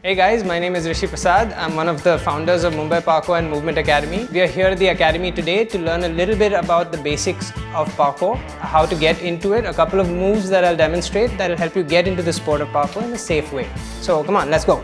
Hey guys, my name is Rishi Prasad. I'm one of the founders of Mumbai Parkour and Movement Academy. We are here at the Academy today to learn a little bit about the basics of parkour, how to get into it, a couple of moves that I'll demonstrate that will help you get into the sport of parkour in a safe way. So come on, let's go.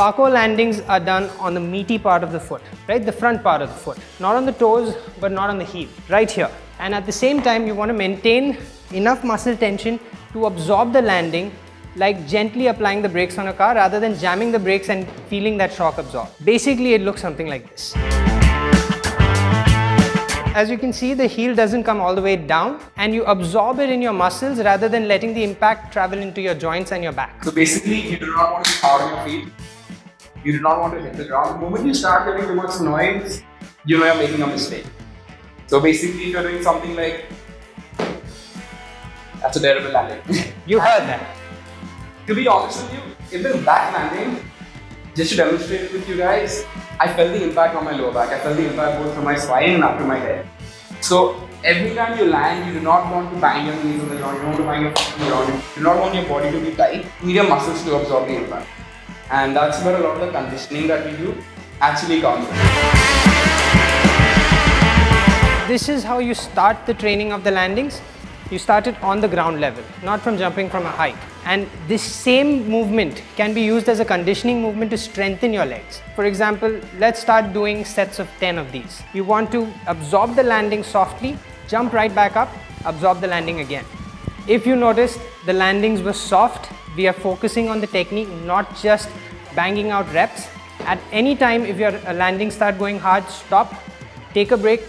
Parkour landings are done on the meaty part of the foot, right? The front part of the foot. Not on the toes, but not on the heel, right here. And at the same time, you want to maintain enough muscle tension to absorb the landing, like gently applying the brakes on a car rather than jamming the brakes and feeling that shock absorb. Basically, it looks something like this. As you can see, the heel doesn't come all the way down and you absorb it in your muscles rather than letting the impact travel into your joints and your back. So basically, you do not want to be hard on your feet. You do not want to hit the ground. The moment you start getting too much noise, you know you're making a mistake. So basically, if you're doing something like, that's a terrible landing. You heard that. To be honest with you, if there's back landing, just to demonstrate it with you guys, I felt the impact on my lower back. I felt the impact both from my spine and up to my head. So every time you land, you do not want to bang your knees on the ground. You don't want to bang your feet on the ground. You do not want your body to be tight. You need your muscles to absorb the impact. And that's where a lot of the conditioning that we do actually comes in. This is how you start the training of the landings. You start it on the ground level, not from jumping from a height. And this same movement can be used as a conditioning movement to strengthen your legs. For example, let's start doing sets of 10 of these. You want to absorb the landing softly, jump right back up, absorb the landing again. If you noticed, the landings were soft. We are focusing on the technique, not just banging out reps. At any time, if your landings start going hard, stop, take a break,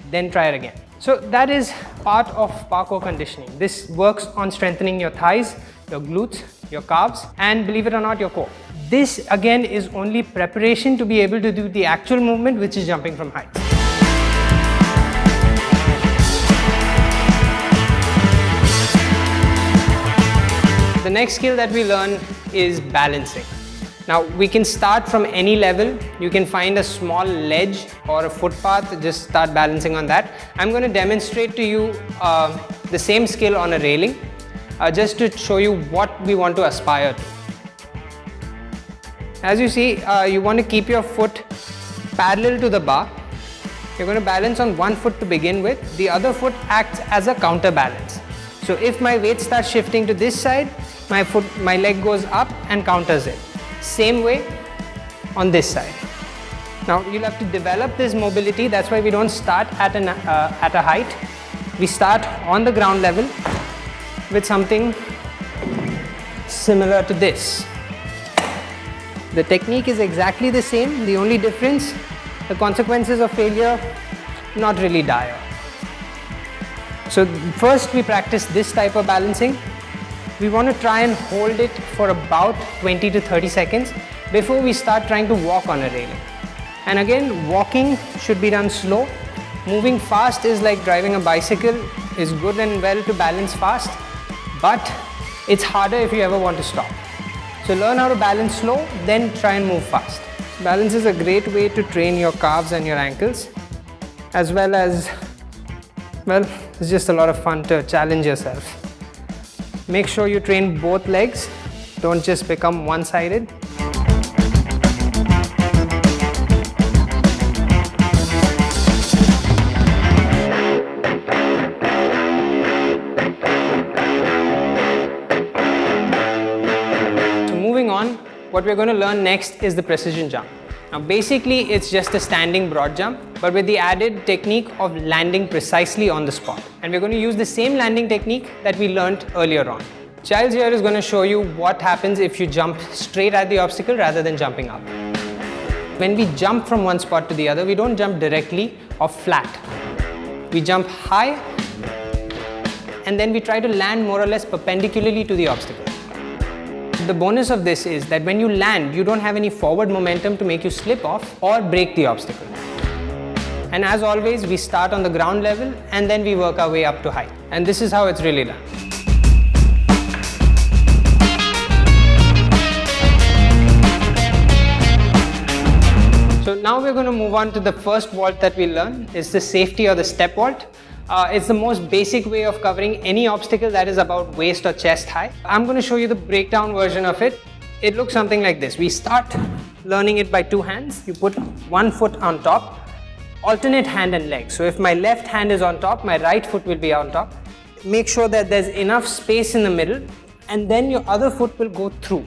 then try it again. So that is part of parkour conditioning. This works on strengthening your thighs, your glutes, your calves, and believe it or not, your core. This again is only preparation to be able to do the actual movement, which is jumping from heights. The next skill that we learn is balancing. Now we can start from any level. You can find a small ledge or a footpath, just start balancing on that. I'm going to demonstrate to you the same skill on a railing, just to show you what we want to aspire to. As you see, you want to keep your foot parallel to the bar. You're going to balance on one foot to begin with. The other foot acts as a counterbalance. So if my weight starts shifting to this side, my leg goes up and counters it. Same way on this side. Now you'll have to develop this mobility. That's why we don't start at a height. We start on the ground level with something similar to this. The technique is exactly the same. The only difference, the consequences of failure, not really dire. So first we practice this type of balancing. We want to try and hold it for about 20 to 30 seconds before we start trying to walk on a railing. And again, walking should be done slow. Moving fast is like driving a bicycle, is good and well to balance fast, but it's harder if you ever want to stop. So learn how to balance slow, then try and move fast. Balance is a great way to train your calves and your ankles, as well as, well, it's just a lot of fun to challenge yourself. Make sure you train both legs, don't just become one-sided. So moving on, what we're going to learn next is the precision jump. Now basically it's just a standing broad jump, but with the added technique of landing precisely on the spot. And we're going to use the same landing technique that we learned earlier on. Giles here is going to show you what happens if you jump straight at the obstacle rather than jumping up. When we jump from one spot to the other, we don't jump directly or flat. We jump high and then we try to land more or less perpendicularly to the obstacle. The bonus of this is that when you land, you don't have any forward momentum to make you slip off or break the obstacle. And as always, we start on the ground level and then we work our way up to height. And this is how it's really done. So now we're going to move on to the first vault that we learn. It's the safety or the step vault. It's the most basic way of covering any obstacle that is about waist or chest high. I'm going to show you the breakdown version of it. It looks something like this. We start learning it by 2 hands. You put 1 foot on top, alternate hand and leg. So if my left hand is on top, my right foot will be on top. Make sure that there's enough space in the middle, and then your other foot will go through.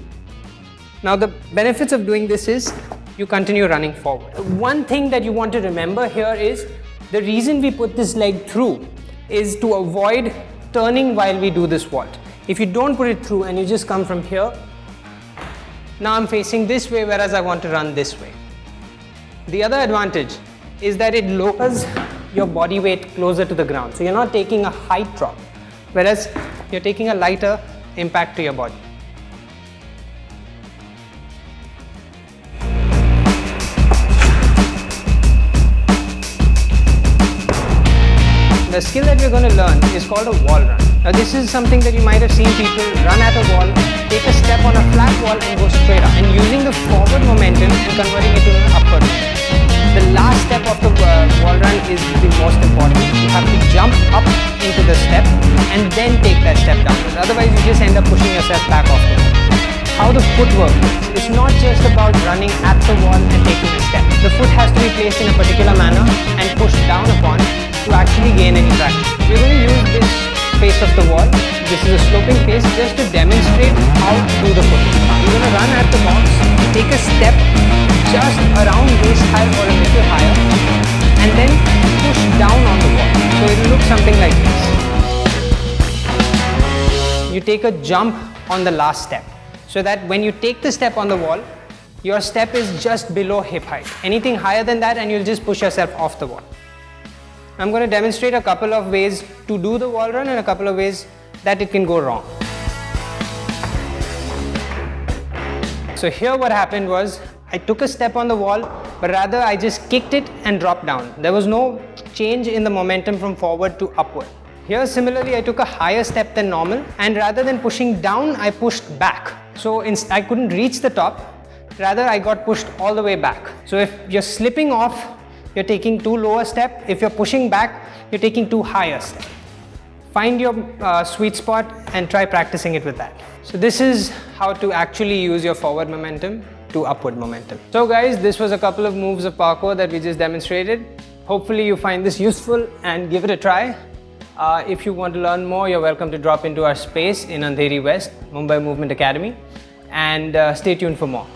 Now the benefits of doing this is you continue running forward. One thing that you want to remember here is the reason we put this leg through is to avoid turning while we do this vault. If you don't put it through and you just come from here, now I'm facing this way, whereas I want to run this way. The other advantage is that it lowers your body weight closer to the ground. So you're not taking a height drop, whereas you're taking a lighter impact to your body. The skill that we're going to learn is called a wall run. Now this is something that you might have seen people run at a wall, take a step on a flat wall and go straight up, and using the forward momentum and converting it to an upward momentum. The last step of the wall run is the most important. You have to jump up into the step and then take that step downwards. Otherwise you just end up pushing yourself back off the wall. How the foot works. It's not just about running at the wall and taking a step. The foot has to be placed in a particular manner and pushed down upon to actually gain any traction. We're going to use this face of the wall. This is a sloping face just to demonstrate how to do the foot. You're going to run at the box, take a step just around waist high or a little higher, and then push down on the wall. So it will look something like this. You take a jump on the last step, so that when you take the step on the wall, your step is just below hip height. Anything higher than that and you'll just push yourself off the wall. I'm going to demonstrate a couple of ways to do the wall run and a couple of ways that it can go wrong. So here what happened was, I took a step on the wall, but rather I just kicked it and dropped down. There was no change in the momentum from forward to upward. Here similarly, I took a higher step than normal, and rather than pushing down, I pushed back. So I couldn't reach the top, rather I got pushed all the way back. So if you're slipping off, you're taking 2 lower steps. If you're pushing back, you're taking 2 higher steps. Find your sweet spot and try practicing it with that. So this is how to actually use your forward momentum to upward momentum. So guys, this was a couple of moves of parkour that we just demonstrated. Hopefully you find this useful and give it a try. If you want to learn more, you're welcome to drop into our space in Andheri West, Mumbai Movement Academy, and stay tuned for more.